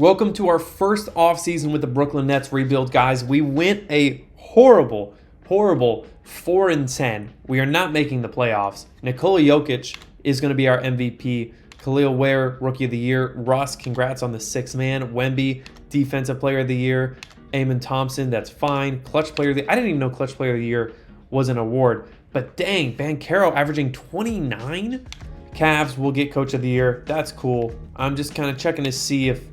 Welcome to our first offseason with the Brooklyn Nets rebuild, guys. We went a horrible 4-10. We are not making the playoffs. Nikola Jokic is going to be our MVP. Khalil Ware, Rookie of the Year. Russ, congrats on the 6th man. Wemby, Defensive Player of the Year. Amon Thompson, that's fine. Clutch Player of the Year. I didn't even know Clutch Player of the Year was an award. But dang, Banchero averaging 29? Cavs will get Coach of the Year. That's cool. I'm just kind of checking to see if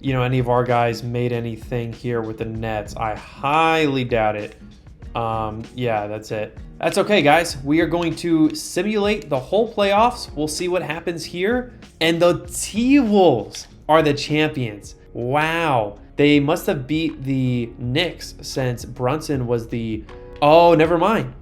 any of our guys made anything here with the Nets. I highly doubt it. Yeah, that's it. That's okay, guys. We are going to simulate the whole playoffs. We'll see what happens here. And the T-Wolves are the champions. Wow. They must have beat the Knicks since Brunson was the... Oh, never mind.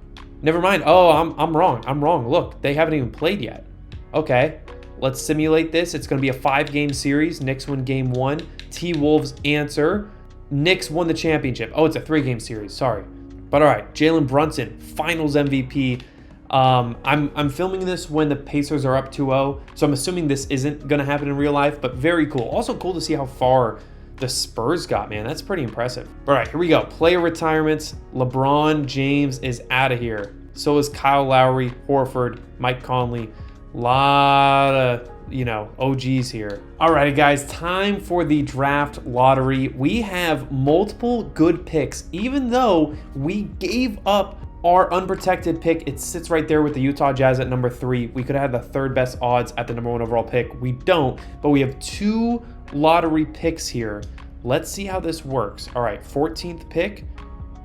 Oh, I'm wrong. Look, they haven't even played yet. Okay. Let's simulate this. It's going to be a 5-game series. Knicks win game 1. T-Wolves answer. Knicks won the championship. Oh, it's a 3-game series. Sorry. But all right, Jalen Brunson, Finals MVP. I'm filming this when the Pacers are up 2-0, so I'm assuming this isn't going to happen in real life, but very cool. Also cool to see how far the Spurs got, man. That's pretty impressive. All right, here we go. Player retirements. LeBron James is out of here. So is Kyle Lowry, Horford, Mike Conley. Lot of, OGs here. Alrighty, guys, time for the draft lottery. We have multiple good picks, even though we gave up our unprotected pick. It sits right there with the Utah Jazz at number 3. We could have had the 3rd best odds at the number 1 overall pick. We don't, but we have 2 lottery picks here. Let's see how this works. All right, 14th pick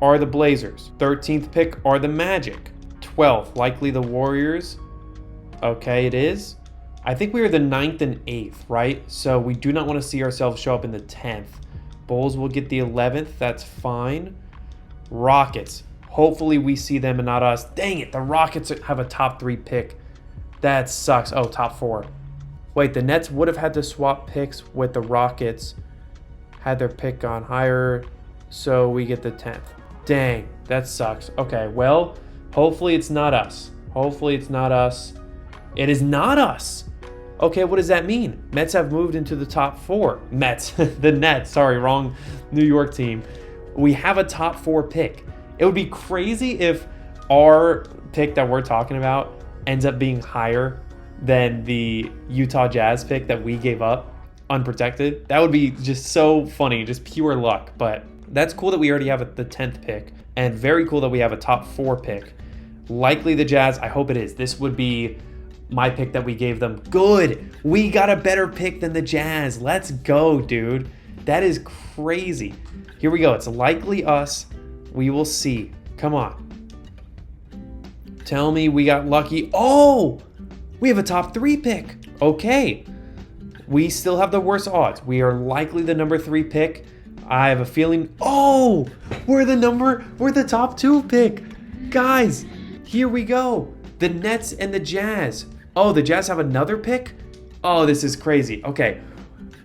are the Blazers. 13th pick are the Magic. 12th, likely the Warriors. Okay, it is. I think we are the 9th and 8th, right? So we do not want to see ourselves show up in the 10th. Bulls will get the 11th. That's fine. Rockets. Hopefully we see them and not us. Dang it, the Rockets have a top 3 pick. That sucks. Oh, top 4. Wait, the Nets would have had to swap picks with the Rockets. Had their pick gone higher, so we get the 10th. Dang, that sucks. Okay, well, hopefully it's not us. It is not us. Okay, what does that mean? Mets have moved into the top 4. Mets, the Nets, sorry, wrong New York team. We have a top 4 pick. It would be crazy if our pick that we're talking about ends up being higher than the Utah Jazz pick that we gave up unprotected. That would be just so funny, just pure luck. But that's cool that we already have the 10th pick, and very cool that we have a top 4 pick. Likely the Jazz, I hope it is. This would be my pick that we gave them. Good. We got a better pick than the Jazz. Let's go, dude. That is crazy. Here we go. It's likely us. We will see. Come on. Tell me we got lucky. Oh, we have a top 3 pick. Okay. We still have the worst odds. We are likely the number 3 pick. I have a feeling. Oh, we're the top 2 pick. Guys, here we go. The Nets and the Jazz. Oh, the Jazz have another pick? Oh, this is crazy. Okay.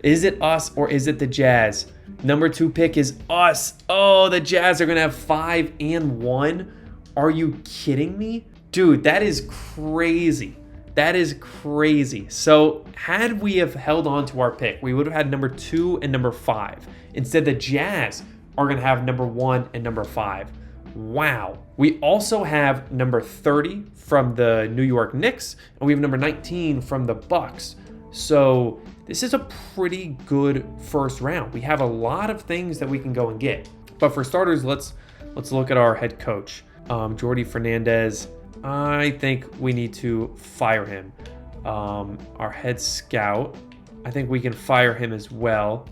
Is it us or is it the Jazz? Number 2 pick is us. Oh, the Jazz are going to have 5 and 1. Are you kidding me? Dude, that is crazy. So had we have held on to our pick, we would have had number 2 and number 5. Instead, the Jazz are going to have number 1 and number 5. Wow. We also have number 30 from the New York Knicks, and we have number 19 from the Bucks. So this is a pretty good first round. We have a lot of things that we can go and get. But for starters, let's look at our head coach, Jordi Fernandez. I think we need to fire him. Our head scout, I think we can fire him as well.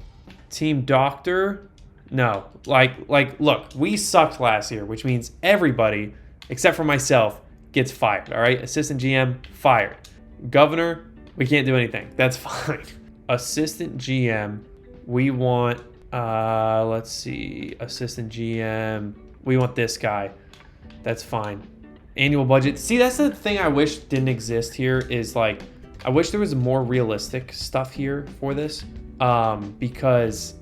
Team doctor. No, look, we sucked last year, which means everybody, except for myself, gets fired, all right? Assistant GM, fired. Governor, we can't do anything. That's fine. Assistant GM, we want, let's see, assistant GM, we want this guy. That's fine. Annual budget. See, that's the thing I wish didn't exist here is I wish there was more realistic stuff here for this, because,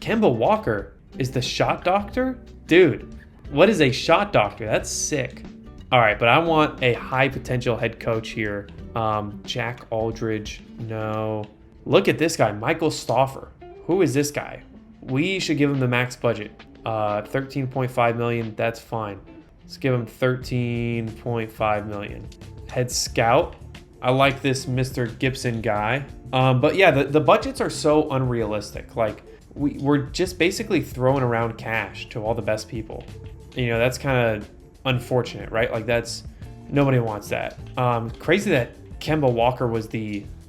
Kemba Walker is the shot doctor? Dude, what is a shot doctor? That's sick. All right, but I want a high potential head coach here. Jack Aldridge, no. Look at this guy, Michael Stauffer. Who is this guy? We should give him the max budget. 13.5 million, that's fine. Let's give him 13.5 million. Head scout. I like this Mr. Gibson guy. But yeah, the budgets are so unrealistic. Like, we're just basically throwing around cash to all the best people. You know, that's kind of unfortunate, right? Like, nobody wants that. Crazy that Kemba Walker was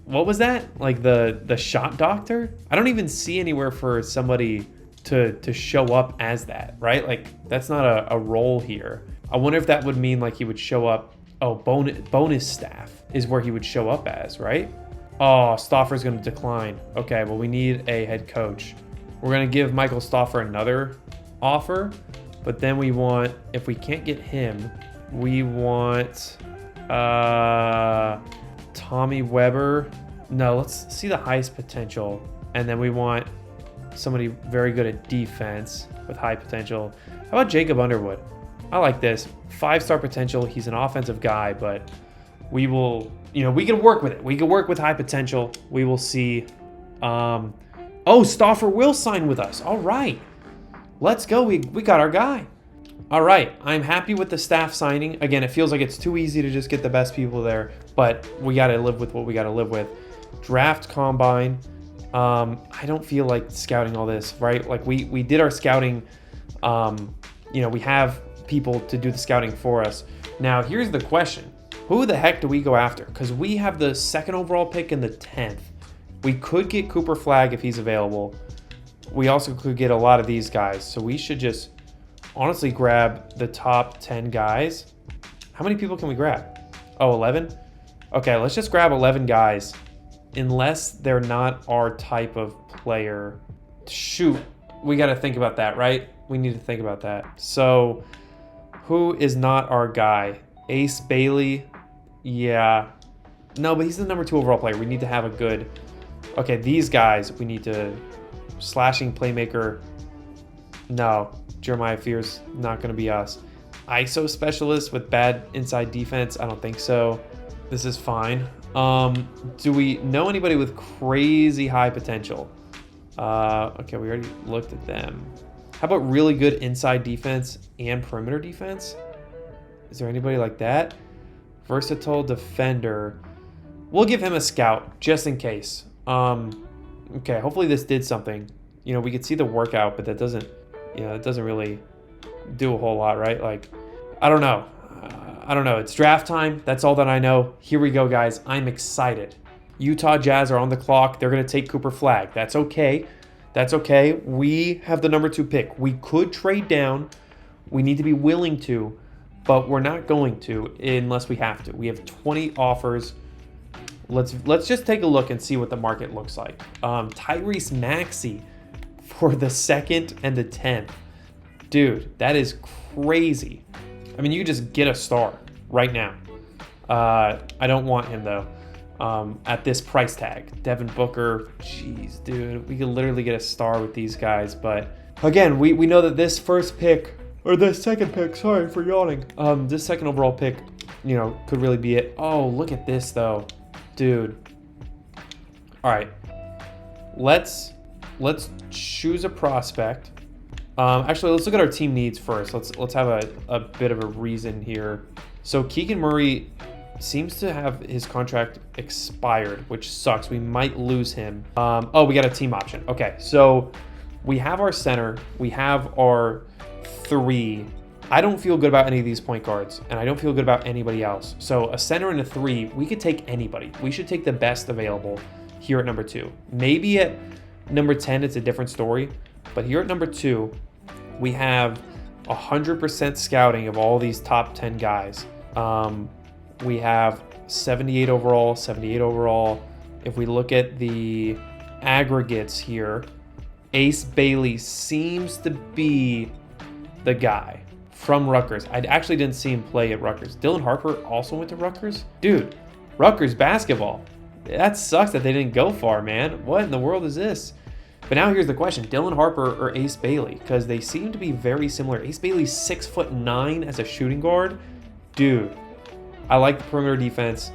what was that? Like the shot doctor? I don't even see anywhere for somebody to show up as that, right? Like, that's not a role here. I wonder if that would mean like he would show up. Oh, bonus staff is where he would show up as, right? Oh, Stauffer's going to decline. Okay, well, we need a head coach. We're going to give Michael Stauffer another offer, but then we want, if we can't get him, we want Tommy Weber. No, let's see the highest potential. And then we want somebody very good at defense with high potential. How about Jacob Underwood? I like this. 5-star potential. He's an offensive guy, but we will, we can work with it. We can work with high potential. We will see. Oh, Stauffer will sign with us. All right. Let's go. We got our guy. All right. I'm happy with the staff signing. Again, it feels like it's too easy to just get the best people there, but we got to live with what we got to live with. Draft combine. I don't feel like scouting all this, right? Like we did our scouting. We have people to do the scouting for us. Now, here's the question. Who the heck do we go after? Because we have the 2nd overall pick and the 10th. We could get Cooper Flagg if he's available. We also could get a lot of these guys. So we should just honestly grab the top 10 guys. How many people can we grab? Oh, 11? Okay, let's just grab 11 guys. Unless they're not our type of player. Shoot, we got to think about that, right? We need to think about that. So, who is not our guy? Ace Bailey? Yeah. No, but he's the number 2 overall player. We need to have a good... Okay, these guys, we need to... Slashing playmaker. No. Jeremiah Fears, not going to be us. ISO specialist with bad inside defense? I don't think so. This is fine. Do we know anybody with crazy high potential? Okay, we already looked at them. How about really good inside defense and perimeter defense? Is there anybody like that? Versatile defender. We'll give him a scout just in case. Okay, hopefully this did something. We could see the workout, but that doesn't, it doesn't really do a whole lot, right? Like, I don't know. It's draft time. That's all that I know. Here we go, guys. I'm excited. Utah Jazz are on the clock. They're going to take Cooper Flagg. That's okay. That's okay. We have the number 2 pick. We could trade down. We need to be willing to, but we're not going to unless we have to. We have 20 offers. Let's just take a look and see what the market looks like. Tyrese Maxey for the 2nd and the 10th. Dude, that is crazy. I mean, you just get a star right now. I don't want him, though, at this price tag. Devin Booker, jeez, dude. We could literally get a star with these guys. But, again, we know that this first pick, or the 2nd pick, sorry for yawning. This 2nd overall pick, could really be it. Oh, look at this, though. Dude. All right. Let's choose a prospect. Actually, let's look at our team needs first. Let's have a bit of a reason here. So Keegan Murray seems to have his contract expired, which sucks. We might lose him. Oh, we got a team option. Okay, so we have our center. We have our 3. I don't feel good about any of these point guards, and I don't feel good about anybody else. So a center and a 3, we could take anybody. We should take the best available here at number 2. Maybe at number 10, it's a different story. But here at number 2, we have 100% scouting of all these top 10 guys. We have 78 overall, 78 overall. If we look at the aggregates here, Ace Bailey seems to be the guy from Rutgers. I actually didn't see him play at Rutgers. Dylan Harper also went to Rutgers? Dude, Rutgers basketball. That sucks that they didn't go far, man. What in the world is this? But now here's the question, Dylan Harper or Ace Bailey? Because they seem to be very similar. Ace Bailey's 6'9" as a shooting guard. Dude, I like the perimeter defense.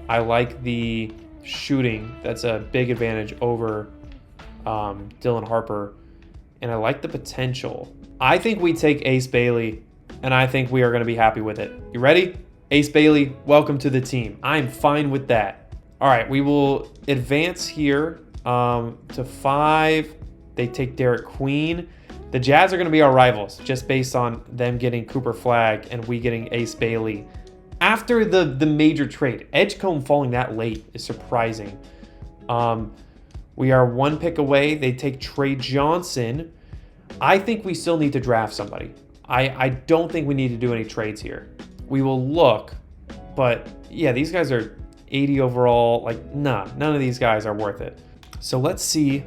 I like the shooting. That's a big advantage over Dylan Harper. And I like the potential. I think we take Ace Bailey, and I think we are going to be happy with it. You ready? Ace Bailey, welcome to the team. I'm fine with that. All right, we will advance here to 5. They take Derek Queen. The Jazz are going to be our rivals just based on them getting Cooper Flagg and we getting Ace Bailey. After the major trade, Edgecombe falling that late is surprising. We are 1 pick away. They take Trey Johnson. I think we still need to draft somebody. I don't think we need to do any trades here. We will look, but yeah, these guys are 80 overall. Like, nah, none of these guys are worth it. So let's see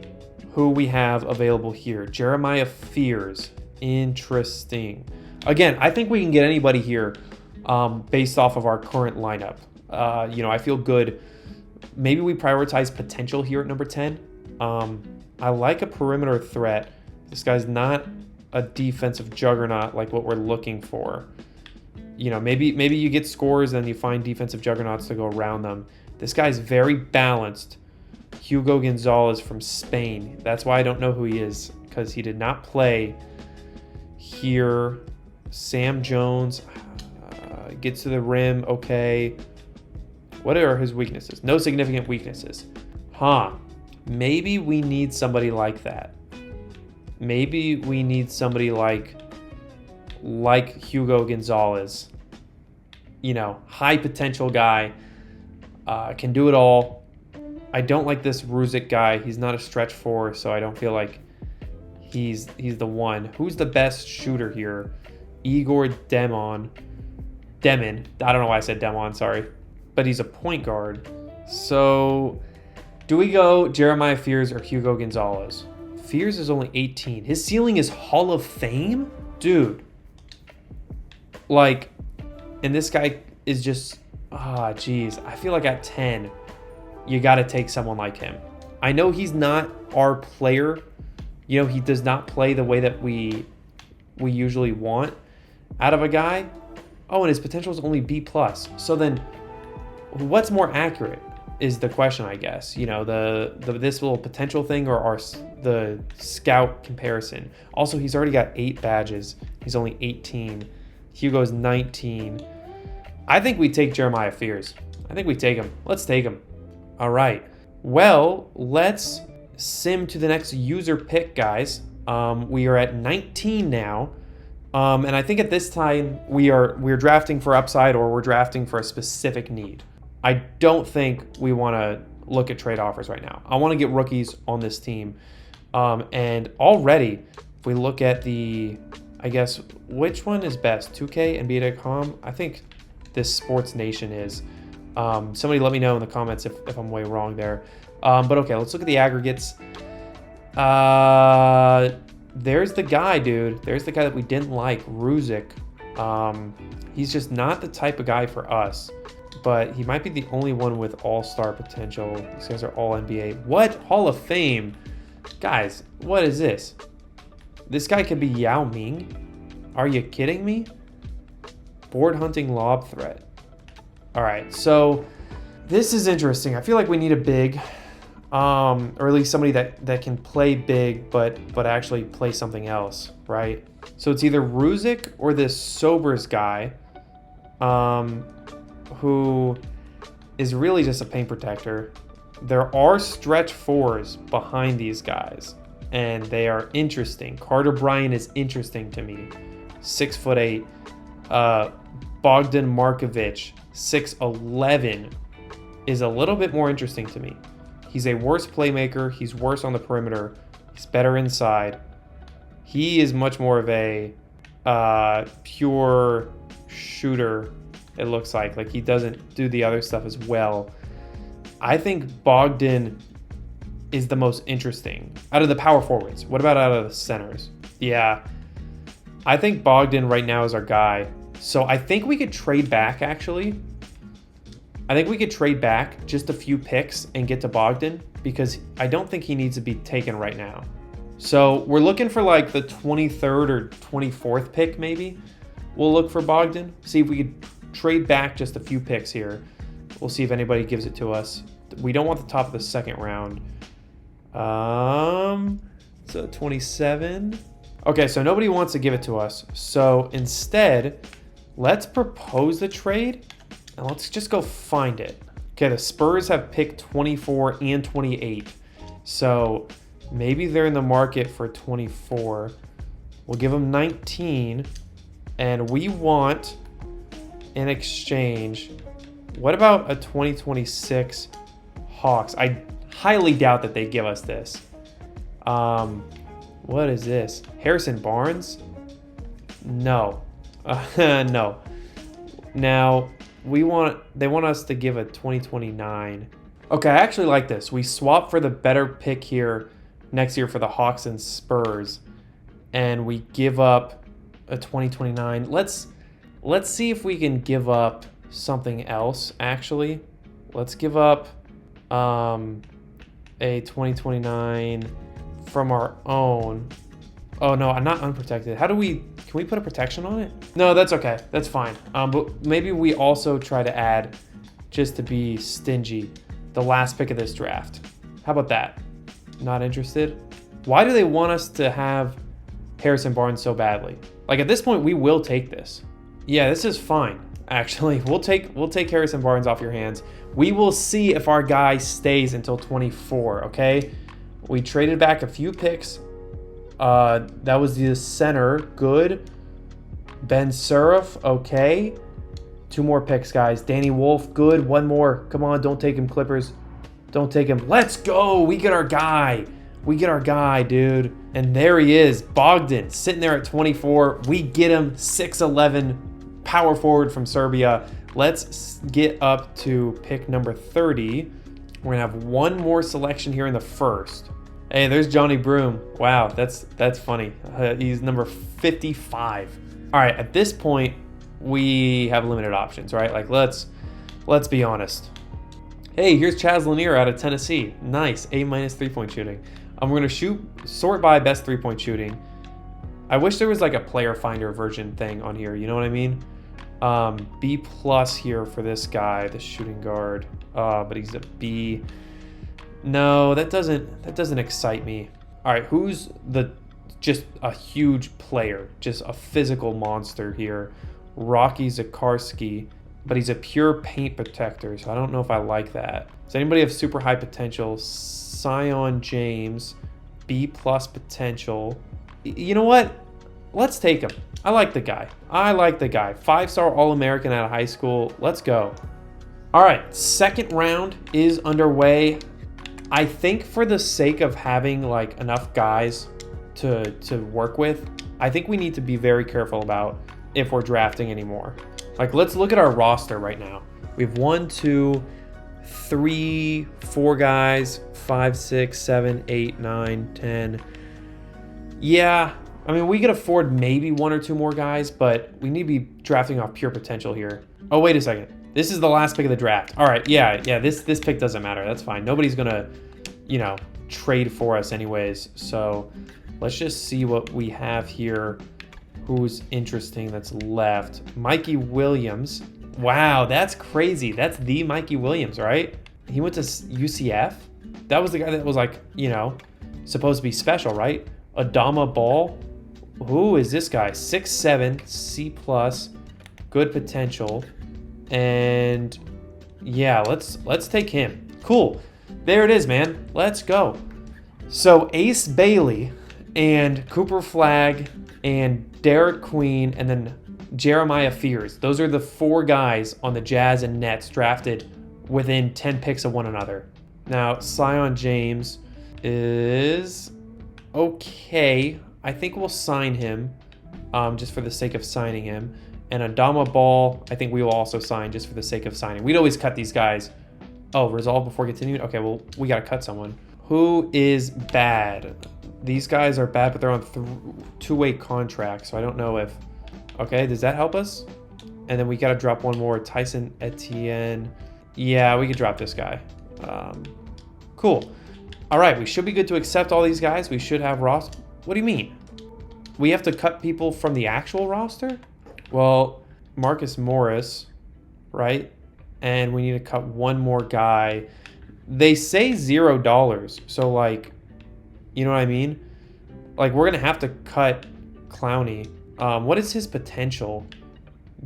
who we have available here. Jeremiah Fears. Interesting. Again, I think we can get anybody here based off of our current lineup. I feel good. Maybe we prioritize potential here at number 10. I like a perimeter threat. This guy's not a defensive juggernaut like what we're looking for. Maybe you get scores and you find defensive juggernauts to go around them. This guy's very balanced. Hugo Gonzalez from Spain. That's why I don't know who he is, because he did not play here. Sam Jones gets to the rim. Okay. What are his weaknesses? No significant weaknesses. Maybe we need somebody like that. Maybe we need somebody like Hugo Gonzalez. High potential guy. Can do it all. I don't like this Ruzic guy. He's not a stretch 4, so I don't feel like he's the one. Who's the best shooter here? Igor Demon. I don't know why I said Demon, sorry. But he's a point guard. So do we go Jeremiah Fears or Hugo Gonzalez? Fears is only 18. His ceiling is Hall of Fame? Dude. And this guy is just, geez. I feel like at 10, you got to take someone like him. I know he's not our player. He does not play the way that we usually want out of a guy. Oh, and his potential is only B+. So then what's more accurate is the question, I guess. This little potential thing or the scout comparison. Also, he's already got 8 badges. He's only 18. Hugo's 19. I think we take Jeremiah Fears. I think we take him. Let's take him. All right. Well, let's sim to the next user pick, guys. We are at 19 now. And I think at this time we're drafting for upside or we're drafting for a specific need. I don't think we want to look at trade offers right now. I want to get rookies on this team. And already, if we look at which one is best? 2K, NBA.com? I think this Sports Nation is. Somebody let me know in the comments if I'm way wrong there. But okay, let's look at the aggregates. There's the guy, dude. There's the guy that we didn't like, Ruzic. He's just not the type of guy for us. But he might be the only one with all-star potential. These guys are all NBA. What? Hall of Fame? Guys, what is this? This guy could be Yao Ming? Are you kidding me? Board hunting lob threat. All right, so this is interesting. I feel like we need a big, or at least somebody that can play big, but actually play something else, right? So it's either Ruzic or this Sobers guy, who is really just a paint protector. There are stretch 4s behind these guys, and they are interesting. Carter Bryant is interesting to me. 6'8". Bogdan Markovic, 6'11", is a little bit more interesting to me. He's a worse playmaker. He's worse on the perimeter. He's better inside. He is much more of a pure shooter, it looks like. Like, he doesn't do the other stuff as well. I think Bogdan is the most interesting out of the power forwards. What about out of the centers? Yeah, I think Bogdan right now is our guy. So I think we could trade back, actually. I think we could trade back just a few picks and get to Bogdan, because I don't think he needs to be taken right now. So we're looking for like the 23rd or 24th pick, maybe. We'll look for Bogdan. See if we could trade back just a few picks here. We'll see if anybody gives it to us. We don't want the top of the second round. So 27. Okay, so nobody wants to give it to us. So instead, let's propose the trade and let's just go find it. Okay, the Spurs have picked 24 and 28. So maybe they're in the market for 24. We'll give them 19. And we want, in exchange, what about a 2026 Hawks? I highly doubt that they give us this. What is this? Harrison Barnes? No. No. Now, they want us to give a 2029. Okay, I actually like this. We swap for the better pick here next year for the Hawks and Spurs, and we give up a 2029. Let's see if we can give up something else, actually. Let's give up a 2029 from our own. Oh no, I'm not unprotected. Can we put a protection on it? No, that's okay. That's fine. But maybe we also try to add, just to be stingy, the last pick of this draft. How about that? Not interested? Why do they want us to have Harrison Barnes so badly? Like at this point, we will take this. Yeah, this is fine. Actually, we'll take Harrison Barnes off your hands. We will see if our guy stays until 24, okay? We traded back a few picks. That was the center. Good. Ben Surf, okay. 2 more picks, guys. Danny Wolf, good. 1 more. Come on, don't take him, Clippers. Don't take him. Let's go. We get our guy. We get our guy, dude. And there he is, Bogdan, sitting there at 24. We get him, 6'11", power forward from Serbia. Let's get up to pick number 30. We're gonna have 1 more selection here in the first. Hey, there's Johnny Broom. Wow, that's funny. He's number 55. All right, at this point, we have limited options, right? Like, let's be honest. Hey, here's Chaz Lanier out of Tennessee. Nice, A- 3-point shooting. We're gonna sort by best 3-point shooting. I wish there was like a player finder version thing on here. You know what I mean? B+ here for this guy, the shooting guard. But he's a B. No, that doesn't excite me. All right, who's just a huge player, just a physical monster here? Rocky Zakarski, but he's a pure paint protector, so I don't know if I like that. Does anybody have super high potential? Sion James, B+ potential. You know what? Let's take him. I like the guy. 5-star All-American out of high school. Let's go. All right, second round is underway. I think for the sake of having like enough guys to work with, I think we need to be very careful about if we're drafting anymore. Like, let's look at our roster right now. We have 1, 2, 3, 4 guys, 5, 6, 7, 8, 9, 10. Yeah, I mean, we could afford maybe 1 or 2 more guys, but we need to be drafting off pure potential here. Oh, wait a second. This is the last pick of the draft. All right, yeah, this pick doesn't matter. That's fine. Nobody's gonna, trade for us anyways. So let's just see what we have here. Who's interesting that's left? Mikey Williams. Wow, that's crazy. That's the Mikey Williams, right? He went to UCF. That was the guy that was like, supposed to be special, right? Adama Ball. Who is this guy? 6'7", C+, good potential. And yeah, let's take him. Cool. There it is, man. Let's go. So Ace Bailey and Cooper Flagg and Derek Queen and then Jeremiah Fears. Those are the 4 guys on the Jazz and Nets drafted within 10 picks of one another. Now, Sion James is okay. I think we'll sign him just for the sake of signing him. And Adama Ball, I think we will also sign just for the sake of signing. We'd always cut these guys. Oh, resolve before continuing? Okay, well, we got to cut someone. Who is bad? These guys are bad, but they're on 2-way contracts, so I don't know if... Okay, does that help us? And then we got to drop 1 more. Tyson Etienne. Yeah, we could drop this guy. Cool. All right, we should be good to accept all these guys. We should have roster. What do you mean? We have to cut people from the actual roster? Well, Marcus Morris, right? And we need to cut 1 more guy. they say $0. So like, you know what I mean? Like we're gonna have to cut Clowney. What is his potential?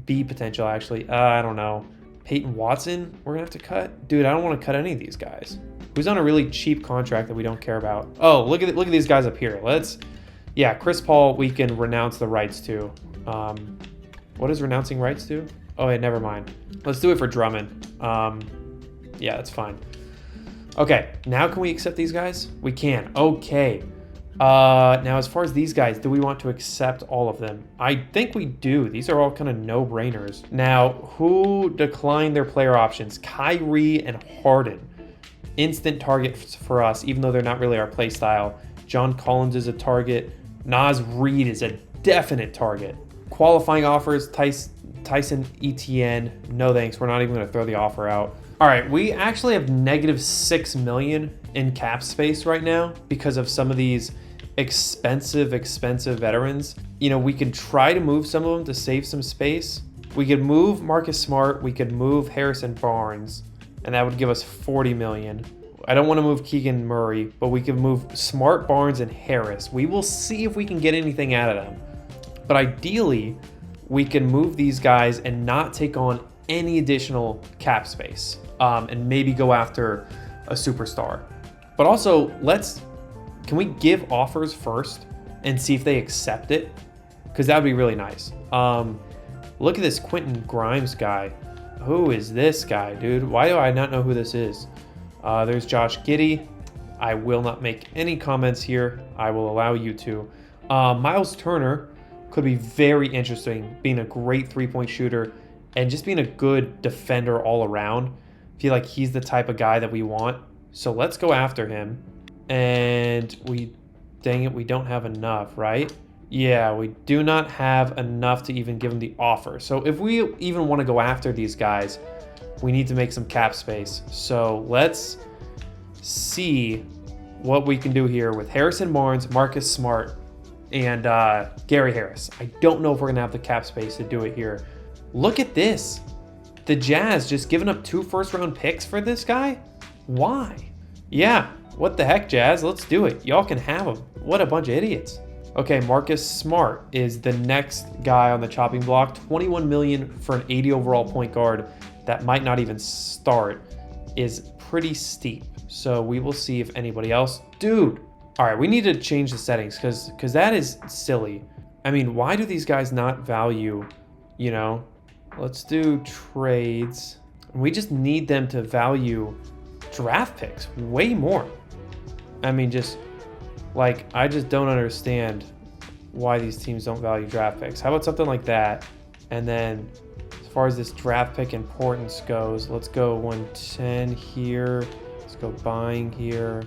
B potential actually. I don't know. Peyton Watson, we're gonna have to cut. Dude, I don't want to cut any of these guys. Who's on a really cheap contract that we don't care about? Oh, look at these guys up here. Yeah, Chris Paul, we can renounce the rights to. What is renouncing rights to? Oh, wait, never mind. Let's do it for Drummond. Yeah, that's fine. Okay, now can we accept these guys? We can. Okay. Now, as far as these guys, do we want to accept all of them? I think we do. These are all kind of no-brainers. Now, who declined their player options? Kyrie and Harden. Instant targets for us, even though they're not really our play style. John Collins is a target. Naz Reid is a definite target. Qualifying offers, Tyson Etienne. No thanks. We're not even going to throw the offer out. All right, we actually have -$6 million in cap space right now because of some of these expensive veterans. You know, we could try to move some of them to save some space. We could move Marcus Smart. We could move Harrison Barnes, and that would give us $40 million. I don't want to move Keegan Murray, but we could move Smart, Barnes, and Harris. We will see if we can get anything out of them. But ideally, we can move these guys and not take on any additional cap space, and maybe go after a superstar. But also, can we give offers first and see if they accept it? Because that would be really nice. Look at this Quentin Grimes guy. Who is this guy, dude? Why do I not know who this is? There's Josh Giddey. I will not make any comments here. I will allow you to. Miles Turner could be very interesting, being a great three-point shooter and just being a good defender all around. I feel like he's the type of guy that we want. So let's go after him. And dang it, we don't have enough, right? Yeah, we do not have enough to even give him the offer. So if we even want to go after these guys, we need to make some cap space. So let's see what we can do here with Harrison Barnes, Marcus Smart, and Gary Harris. I don't know if we're going to have the cap space to do it here. Look at this. The Jazz just giving up 2 first-round picks for this guy? Why? Yeah, what the heck, Jazz? Let's do it. Y'all can have him. What a bunch of idiots. Okay, Marcus Smart is the next guy on the chopping block. $21 million for an 80 overall point guard that might not even start is pretty steep. So we will see if anybody else. Dude. All right, we need to change the settings because that is silly. I mean, why do these guys not value, you know? Let's do trades. We just need them to value draft picks way more. I mean, I just don't understand why these teams don't value draft picks. How about something like that? And then as far as this draft pick importance goes, let's go 110 here. Let's go buying here.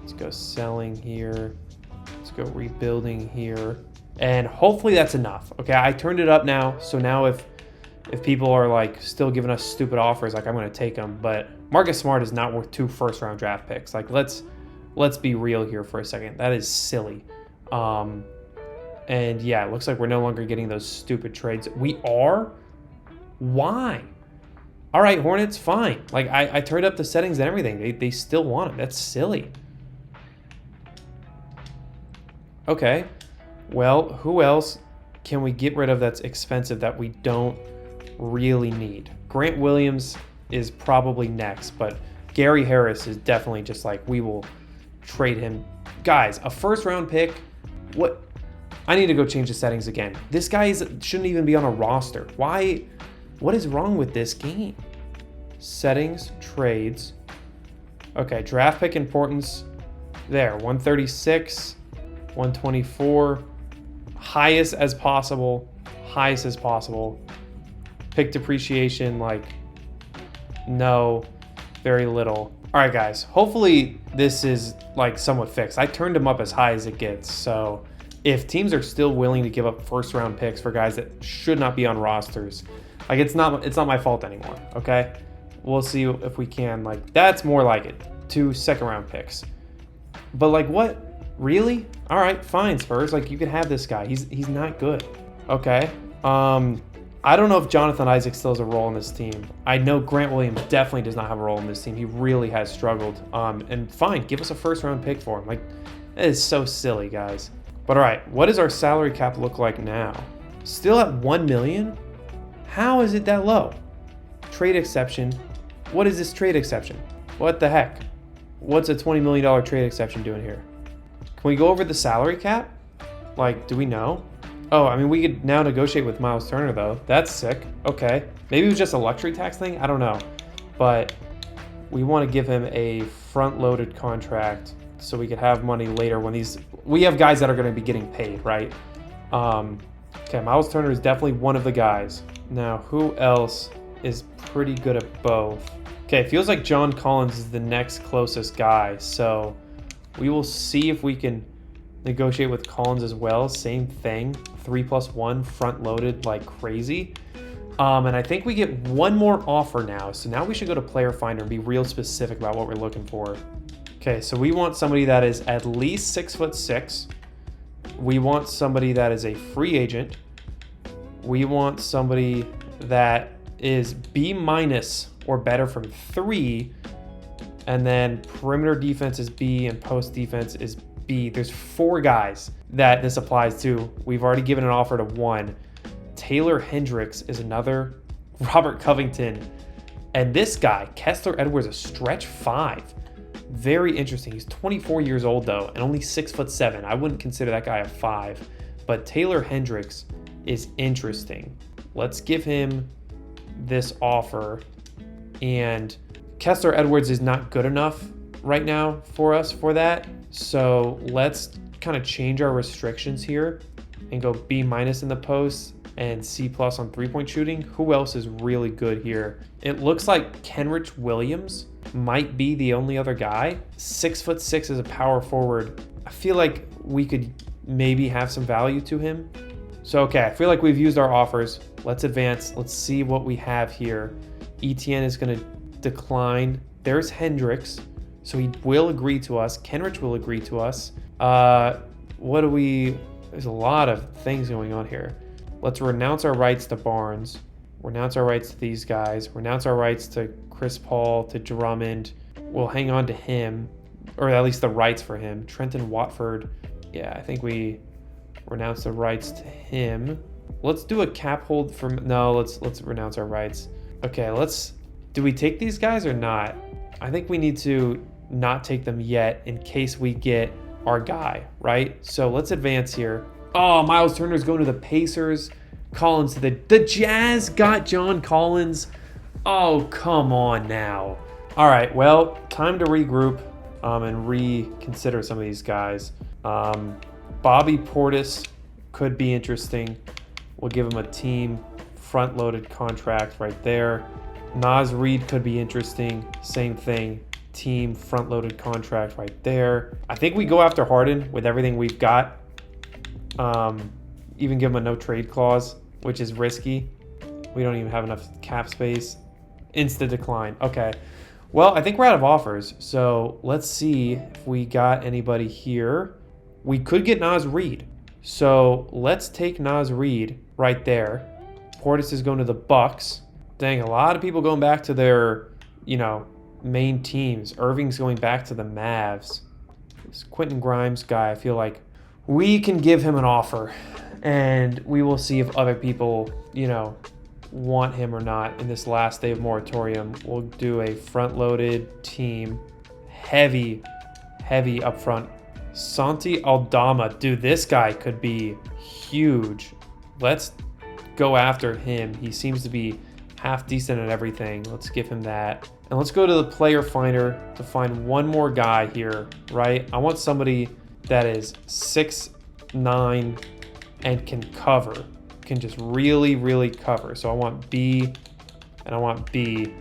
Let's go selling here. Let's go rebuilding here. And hopefully that's enough. Okay, I turned it up now. So now if people are like still giving us stupid offers, like I'm going to take them. But Marcus Smart is not worth 2 first-round draft picks. Like let's be real here for a second. That is silly. And yeah, it looks like we're no longer getting those stupid trades. We are? Why? All right, Hornets, fine. Like I turned up the settings and everything. They still want it. That's silly. Okay. Well, who else can we get rid of that's expensive that we don't really need? Grant Williams is probably next, but Gary Harris is definitely just like, we will trade him. Guys, a first-round pick? What? I need to go change the settings again. This guy shouldn't even be on a roster. Why? What is wrong with this game? Settings, trades. Okay, draft pick importance. There, 136, 124. Highest as possible. Highest as possible. Pick depreciation, like, no, very little. All right, guys, hopefully this is like somewhat fixed. I turned them up as high as it gets. So if teams are still willing to give up first-round picks for guys that should not be on rosters, like it's not my fault anymore, okay? We'll see if we can. Like, that's more like it. 2 second-round picks. But like, what? Really? All right, fine, Spurs. Like, you can have this guy. He's not good. Okay. I don't know if Jonathan Isaac still has a role in this team. I know Grant Williams definitely does not have a role in this team. He really has struggled. And fine, give us a first-round pick for him. Like, that is so silly, guys. But all right, what does our salary cap look like now? Still at $1 million? How is it that low? Trade exception. What is this trade exception? What the heck? What's a $20 million trade exception doing here? Can we go over the salary cap? Like, do we know? Oh, I mean, we could now negotiate with Miles Turner, though. That's sick. Okay. Maybe it was just a luxury tax thing. I don't know. But we want to give him a front-loaded contract so we could have money later when these... We have guys that are going to be getting paid, right? Okay, Miles Turner is definitely one of the guys. Now, who else is pretty good at both? Okay, it feels like John Collins is the next closest guy. So we will see if we can negotiate with Collins as well. Same thing. 3+1 front loaded like crazy. And I think we get one more offer now. So now we should go to Player Finder and be real specific about what we're looking for. Okay, so we want somebody that is at least 6'6". We want somebody that is a free agent. We want somebody that is B- or better from 3. And then perimeter defense is B and post defense is B. There's 4 guys that this applies to. We've already given an offer to 1. Taylor Hendricks is another. Robert Covington. And this guy, Kessler Edwards, a stretch 5. Very interesting. He's 24 years old, though, and only 6'7". I wouldn't consider that guy a 5. But Taylor Hendricks is interesting. Let's give him this offer. And Kessler Edwards is not good enough right now for us for that. So let's kind of change our restrictions here and go B- in the post and C+ on three-point shooting. Who else is really good here? It looks like Kenrich Williams might be the only other guy. 6'6" as a power forward. I feel like we could maybe have some value to him. So, okay, I feel like we've used our offers. Let's advance. Let's see what we have here. ETN is going to decline. There's Hendricks. So he will agree to us. Kenrich will agree to us. There's a lot of things going on here. Let's renounce our rights to Barnes. Renounce our rights to these guys. Renounce our rights to Chris Paul, to Drummond. We'll hang on to him, or at least the rights for him. Trenton Watford. Yeah, I think we renounce the rights to him. Let's do a cap hold for... No, let's renounce our rights. Okay, do we take these guys or not? I think we need to not take them yet in case we get our guy, right? So let's advance here. Oh, Miles Turner's going to the Pacers. Collins to the Jazz got John Collins. Oh, come on now. All right, well, time to regroup and reconsider some of these guys. Bobby Portis could be interesting. We'll give him a team front-loaded contract right there. Naz Reid could be interesting. Same thing. Team front-loaded contract right there. I think we go after Harden with everything we've got. Even give him a no-trade clause, which is risky. We don't even have enough cap space. Instant decline. Okay. Well, I think we're out of offers. So let's see if we got anybody here. We could get Naz Reid. So let's take Naz Reid right there. Portis is going to the Bucks. Dang, a lot of people going back to their, main teams. Irving's going back to the Mavs. This Quentin Grimes guy, I feel like we can give him an offer. And we will see if other people, want him or not in this last day of moratorium. We'll do a front-loaded team. Heavy up front. Santi Aldama. Dude, this guy could be huge. Let's go after him. He seems to be half decent at everything. Let's give him that. And let's go to the player finder to find one more guy here, right? I want somebody that is 6'9" and can cover. Can just really cover. So I want B, and I want B,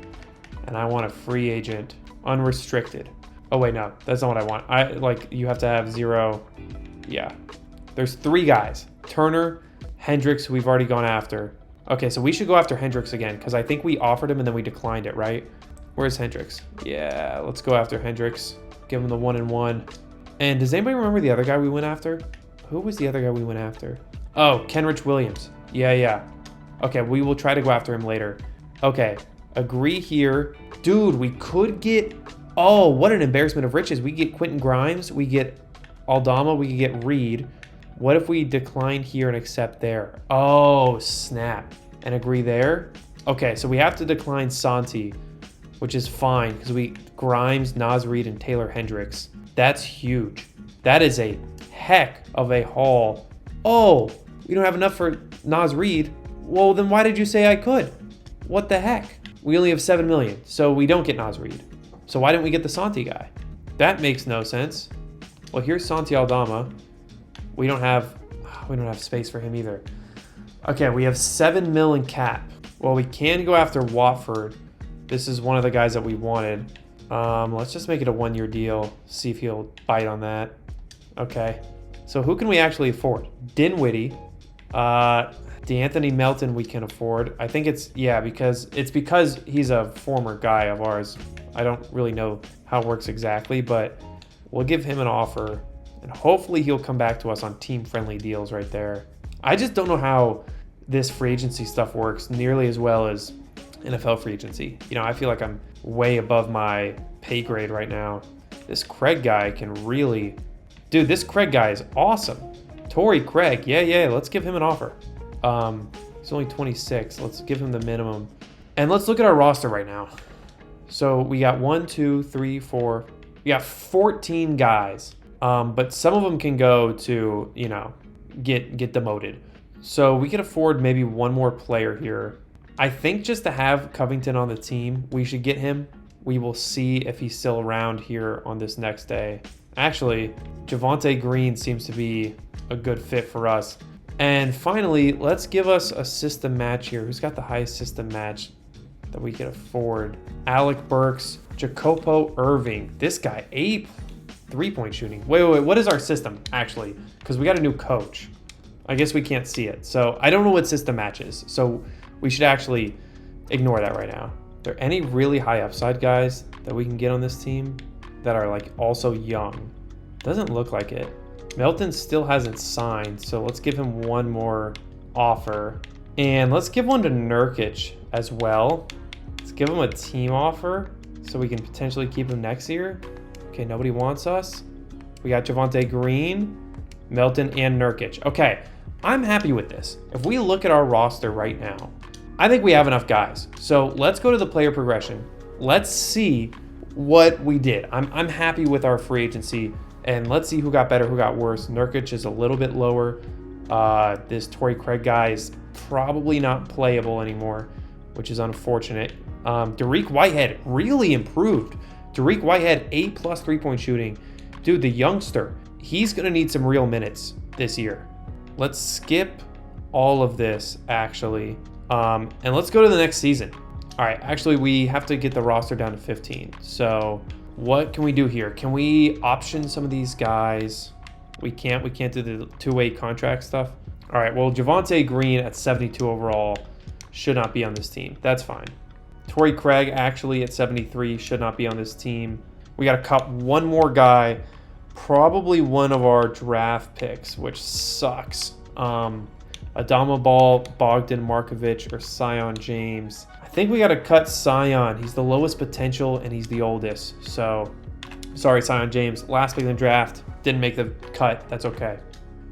and I want a free agent, unrestricted. Oh wait, no, that's not what I want. You have to have 0. Yeah, there's 3 guys. Turner, Hendricks, who we've already gone after. Okay, so we should go after Hendricks again because I think we offered him and then we declined it, right? Where's Hendricks? Yeah, let's go after Hendricks. Give him the 1-and-1. And does anybody remember the other guy we went after? Who was the other guy we went after? Oh, Kenrich Williams. Yeah. Okay, we will try to go after him later. Okay, agree here. Dude, we could get... Oh, what an embarrassment of riches. We get Quentin Grimes, we get Aldama, we could get Reed. What if we decline here and accept there? Oh, snap. And agree there? Okay, so we have to decline Santi, which is fine because we Grimes, Naz Reid, and Taylor Hendricks. That's huge. That is a heck of a haul. Oh, we don't have enough for Naz Reid. Well, then why did you say I could? What the heck? We only have 7 million, so we don't get Naz Reid. So why didn't we get the Santi guy? That makes no sense. Well, here's Santi Aldama. We don't have space for him either. Okay, we have 7 mil in cap. Well, we can go after Watford. This is one of the guys that we wanted. Let's just make it a 1-year deal. See if he'll bite on that. Okay. So who can we actually afford? Dinwiddie. D'Anthony Melton we can afford. I think it's because he's a former guy of ours. I don't really know how it works exactly, but we'll give him an offer and hopefully he'll come back to us on team-friendly deals right there. I just don't know how this free agency stuff works nearly as well as NFL free agency. You know, I feel like I'm way above my pay grade right now. This Craig guy can really... Dude, this Craig guy is awesome. Torrey Craig. Yeah, let's give him an offer. He's only 26. Let's give him the minimum. And let's look at our roster right now. So we got 1, 2, 3, 4. We got 14 guys. But some of them can go to, you know, get demoted. So we could afford maybe one more player here. I think just to have Covington on the team, we should get him. We will see if he's still around here on this next day. Actually, Javonte Green seems to be a good fit for us. And finally, let's give us a system match here. Who's got the highest system match that we can afford? Alec Burks, Jacopo Irving. This guy, 8 3-point shooting. Wait, what is our system, actually? Because we got a new coach. I guess we can't see it. So I don't know what system match is. So we should actually ignore that right now. Are there any really high upside guys that we can get on this team that are like also young? Doesn't look like it. Melton still hasn't signed, so let's give him one more offer. And let's give one to Nurkic as well. Let's give him a team offer so we can potentially keep him next year. Okay, nobody wants us. We got Javonte Green, Melton, and Nurkic. Okay, I'm happy with this. If we look at our roster right now, I think we have enough guys. So let's go to the player progression. Let's see what we did. I'm happy with our free agency. And let's see who got better, who got worse. Nurkic is a little bit lower. This Torrey Craig guy is probably not playable anymore, which is unfortunate. Dariq Whitehead really improved. Dariq Whitehead, 8+ 3-point shooting. Dude, the youngster, he's going to need some real minutes this year. Let's skip all of this, actually. And let's go to the next season. All right, actually, we have to get the roster down to 15. So what can we do here? Can we option some of these guys? We can't do the two-way contract stuff. All right, well, Javonte Green at 72 overall should not be on this team. That's fine. Torrey Craig actually at 73 should not be on this team. We got to cut one more guy, probably one of our draft picks, which sucks. Adama Ball, Bogdan Markovic, or Sion James. I think we got to cut Sion. He's the lowest potential and he's the oldest. So, sorry, Sion James. Last pick in the draft. Didn't make the cut. That's okay.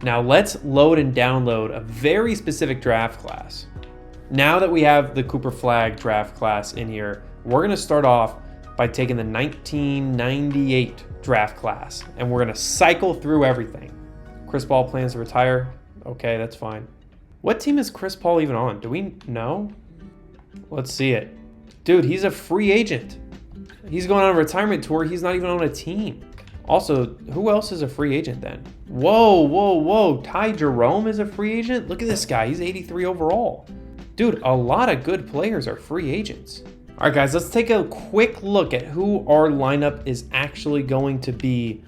Now let's load and download a very specific draft class. Now that we have the Cooper Flag draft class in here, we're going to start off by taking the 1998 draft class, and we're going to cycle through everything. Chris Paul plans to retire. Okay, that's fine. What team is Chris Paul even on? Do we know? Let's see it. Dude, he's a free agent. He's going on a retirement tour. He's not even on a team. Also, who else is a free agent then? Whoa. Ty Jerome is a free agent? Look at this guy. He's 83 overall. Dude, a lot of good players are free agents. All right, guys, let's take a quick look at who our lineup is actually going to be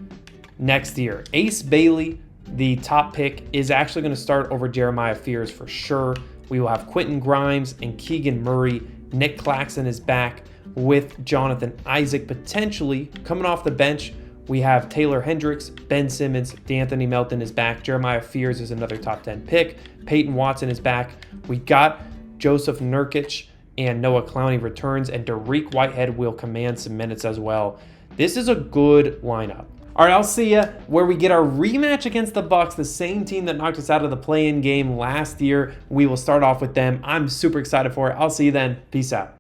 next year. Ace Bailey, the top pick, is actually going to start over Jeremiah Fears for sure. We will have Quentin Grimes and Keegan Murray. Nick Claxton is back with Jonathan Isaac potentially coming off the bench. We have Taylor Hendricks, Ben Simmons, D'Anthony Melton is back. Jeremiah Fears is another top 10 pick. Peyton Watson is back. We got Joseph Nurkic and Noah Clowney returns, and Dariq Whitehead will command some minutes as well. This is a good lineup. All right, I'll see you where we get our rematch against the Bucks, the same team that knocked us out of the play-in game last year. We will start off with them. I'm super excited for it. I'll see you then. Peace out.